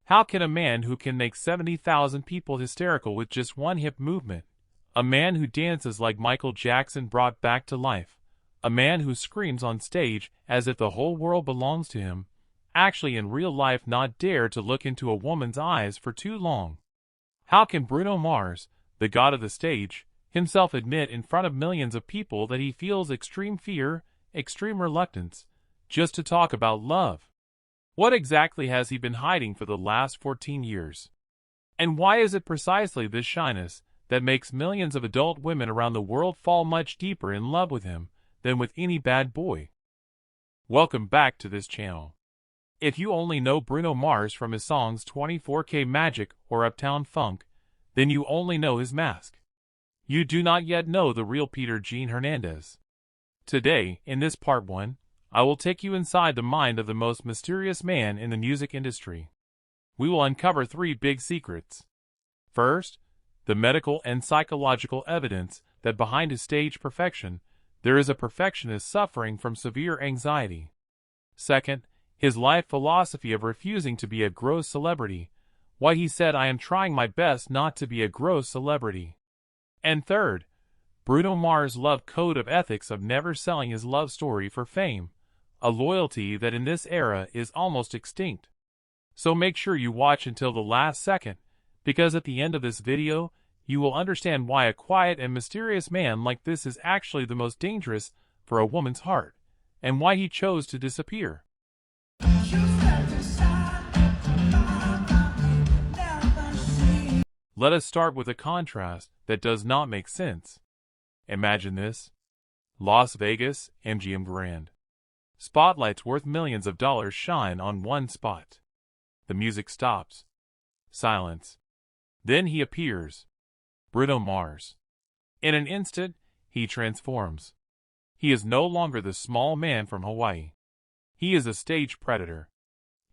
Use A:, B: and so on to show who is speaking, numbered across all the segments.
A: How can a man who can make 70,000 people hysterical with just one hip movement, a man who dances like Michael Jackson brought back to life, a man who screams on stage as if the whole world belongs to him, actually in real life not dare to look into a woman's eyes for too long? How can Bruno Mars, the god of the stage, himself admit in front of millions of people that he feels extreme fear, extreme reluctance, just to talk about love? What exactly has he been hiding for the last 14 years? And why is it precisely this shyness that makes millions of adult women around the world fall much deeper in love with him than with any bad boy? Welcome back to this channel. If you only know Bruno Mars from his songs 24K Magic or Uptown Funk, then you only know his mask. You do not yet know the real Peter Gene Hernandez. Today, in this part 1, I will take you inside the mind of the most mysterious man in the music industry. We will uncover 3 big secrets. First, the medical and psychological evidence that behind his stage perfection, there is a perfectionist suffering from severe anxiety. Second, his life philosophy of refusing to be a gross celebrity, why he said, "I am trying my best not to be a gross celebrity." And third, Bruno Mars' love code of ethics of never selling his love story for fame, a loyalty that in this era is almost extinct. So make sure you watch until the last second, because at the end of this video, you will understand why a quiet and mysterious man like this is actually the most dangerous for a woman's heart, and why he chose to disappear. Let us start with a contrast that does not make sense. Imagine this. Las Vegas, MGM Grand. Spotlights worth millions of dollars shine on one spot. The music stops. Silence. Then he appears. Bruno Mars. In an instant, he transforms. He is no longer the small man from Hawaii. He is a stage predator.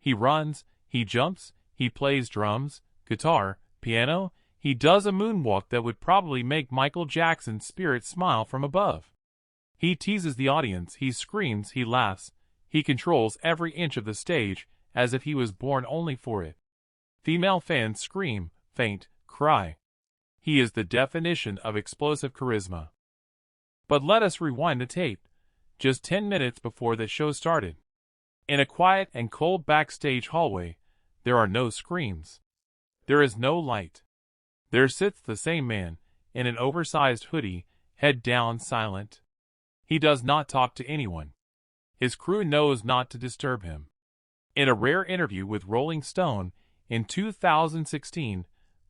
A: He runs, he jumps, he plays drums, guitar, piano, he does a moonwalk that would probably make Michael Jackson's spirit smile from above. He teases the audience, he screams, he laughs, he controls every inch of the stage as if he was born only for it. Female fans scream, faint, cry. He is the definition of explosive charisma. But let us rewind the tape, just 10 minutes before the show started. In a quiet and cold backstage hallway, there are no screams. There is no light. There sits the same man, in an oversized hoodie, head down, silent. He does not talk to anyone. His crew knows not to disturb him. In a rare interview with Rolling Stone in 2016,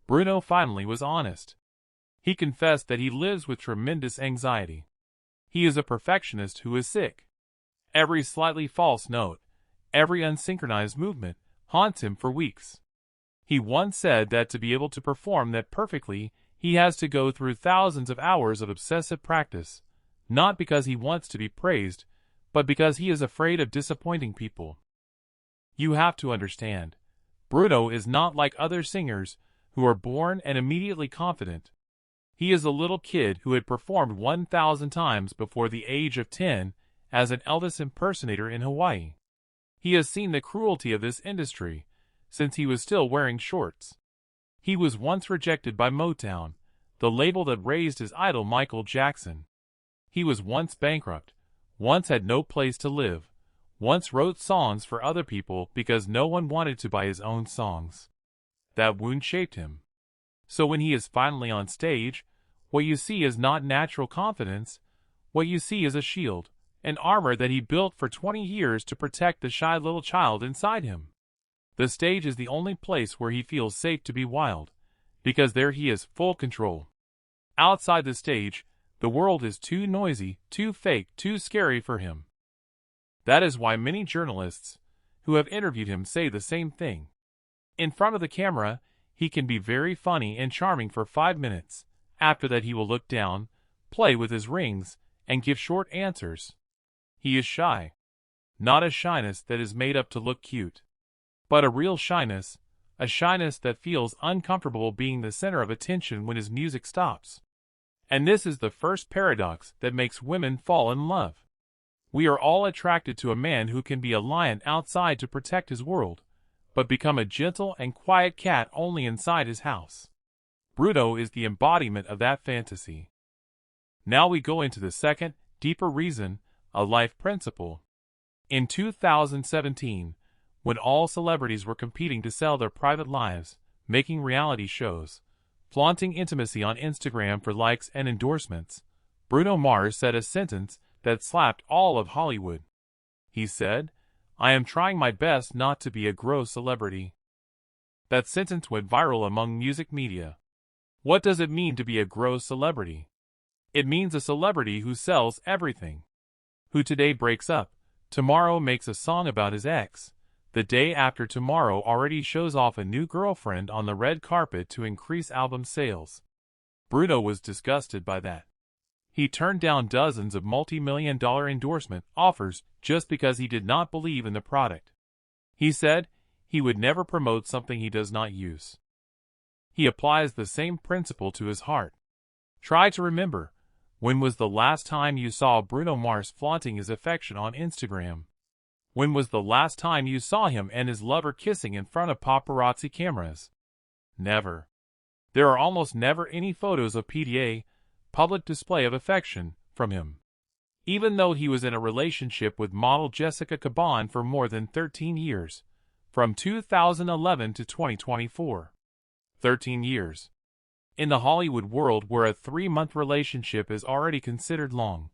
A: Bruno finally was honest. He confessed that he lives with tremendous anxiety. He is a perfectionist who is sick. Every slightly false note, every unsynchronized movement, haunts him for weeks. He once said that to be able to perform that perfectly, he has to go through thousands of hours of obsessive practice, not because he wants to be praised, but because he is afraid of disappointing people. You have to understand, Bruno is not like other singers who are born and immediately confident. He is a little kid who had performed 1,000 times before the age of 10 as an Elvis impersonator in Hawaii. He has seen the cruelty of this industry since he was still wearing shorts. He was once rejected by Motown, the label that raised his idol Michael Jackson. He was once bankrupt, once had no place to live, once wrote songs for other people because no one wanted to buy his own songs. That wound shaped him. So when he is finally on stage, what you see is not natural confidence, what you see is a shield, an armor that he built for 20 years to protect the shy little child inside him. The stage is the only place where he feels safe to be wild, because there he has full control. Outside the stage, the world is too noisy, too fake, too scary for him. That is why many journalists who have interviewed him say the same thing. In front of the camera, he can be very funny and charming for 5 minutes. After that he will look down, play with his rings, and give short answers. He is shy. Not a shyness that is made up to look cute, but a real shyness, a shyness that feels uncomfortable being the center of attention when his music stops. And this is the first paradox that makes women fall in love. We are all attracted to a man who can be a lion outside to protect his world, but become a gentle and quiet cat only inside his house. Bruno is the embodiment of that fantasy. Now we go into the second, deeper reason, a life principle. In 2017, when all celebrities were competing to sell their private lives, making reality shows, flaunting intimacy on Instagram for likes and endorsements, Bruno Mars said a sentence that slapped all of Hollywood. He said, "I am trying my best not to be a gross celebrity." That sentence went viral among music media. What does it mean to be a gross celebrity? It means a celebrity who sells everything. Who today breaks up, tomorrow makes a song about his ex, the day after tomorrow already shows off a new girlfriend on the red carpet to increase album sales. Bruno was disgusted by that. He turned down dozens of multi-million-dollar endorsement offers just because he did not believe in the product. He said he would never promote something he does not use. He applies the same principle to his heart. Try to remember, when was the last time you saw Bruno Mars flaunting his affection on Instagram? When was the last time you saw him and his lover kissing in front of paparazzi cameras? Never. There are almost never any photos of PDA, public display of affection, from him. Even though he was in a relationship with model Jessica Caban for more than 13 years, from 2011 to 2024. 13 years. In the Hollywood world where a 3-month relationship is already considered long,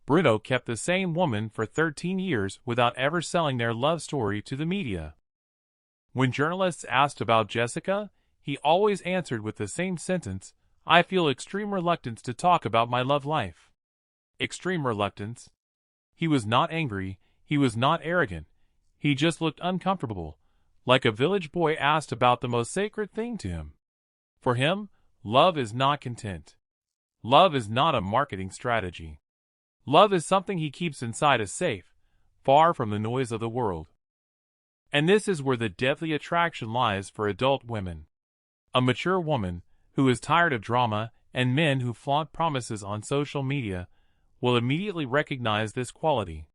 A: Bruno kept the same woman for 13 years without ever selling their love story to the media. When journalists asked about Jessica, he always answered with the same sentence, "I feel extreme reluctance to talk about my love life." Extreme reluctance. He was not angry, he was not arrogant, he just looked uncomfortable, like a village boy asked about the most sacred thing to him. For him, love is not content. Love is not a marketing strategy. Love is something he keeps inside a safe, far from the noise of the world. And this is where the deadly attraction lies for adult women. A mature woman, who is tired of drama and men who flaunt promises on social media, will immediately recognize this quality.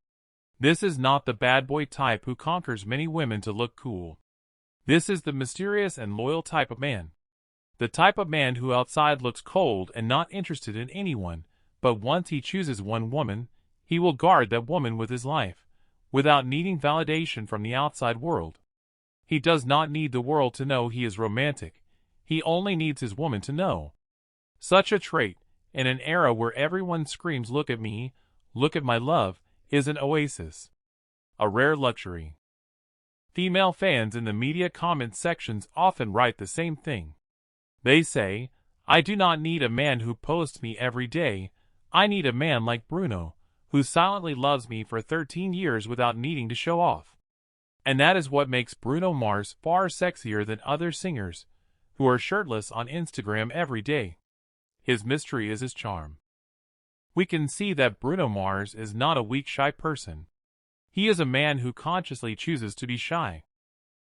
A: This is not the bad boy type who conquers many women to look cool. This is the mysterious and loyal type of man. The type of man who outside looks cold and not interested in anyone, but once he chooses one woman, he will guard that woman with his life, without needing validation from the outside world. He does not need the world to know he is romantic, he only needs his woman to know. Such a trait, in an era where everyone screams "look at me, look at my love," is an oasis. A rare luxury. Female fans in the media comment sections often write the same thing. They say, "I do not need a man who posts me every day, I need a man like Bruno, who silently loves me for 13 years without needing to show off." And that is what makes Bruno Mars far sexier than other singers, who are shirtless on Instagram every day. His mystery is his charm. We can see that Bruno Mars is not a weak, shy person. He is a man who consciously chooses to be shy.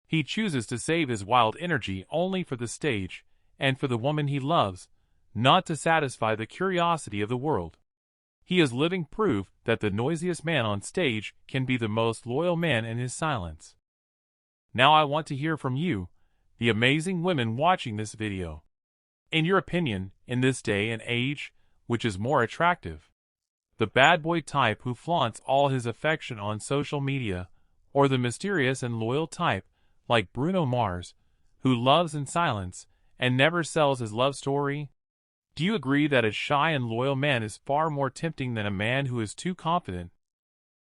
A: He chooses to save his wild energy only for the stage, and for the woman he loves, not to satisfy the curiosity of the world. He is living proof that the noisiest man on stage can be the most loyal man in his silence. Now I want to hear from you, the amazing women watching this video. In your opinion, in this day and age, which is more attractive? The bad boy type who flaunts all his affection on social media, or the mysterious and loyal type, like Bruno Mars, who loves in silence and never sells his love story? Do you agree that a shy and loyal man is far more tempting than a man who is too confident,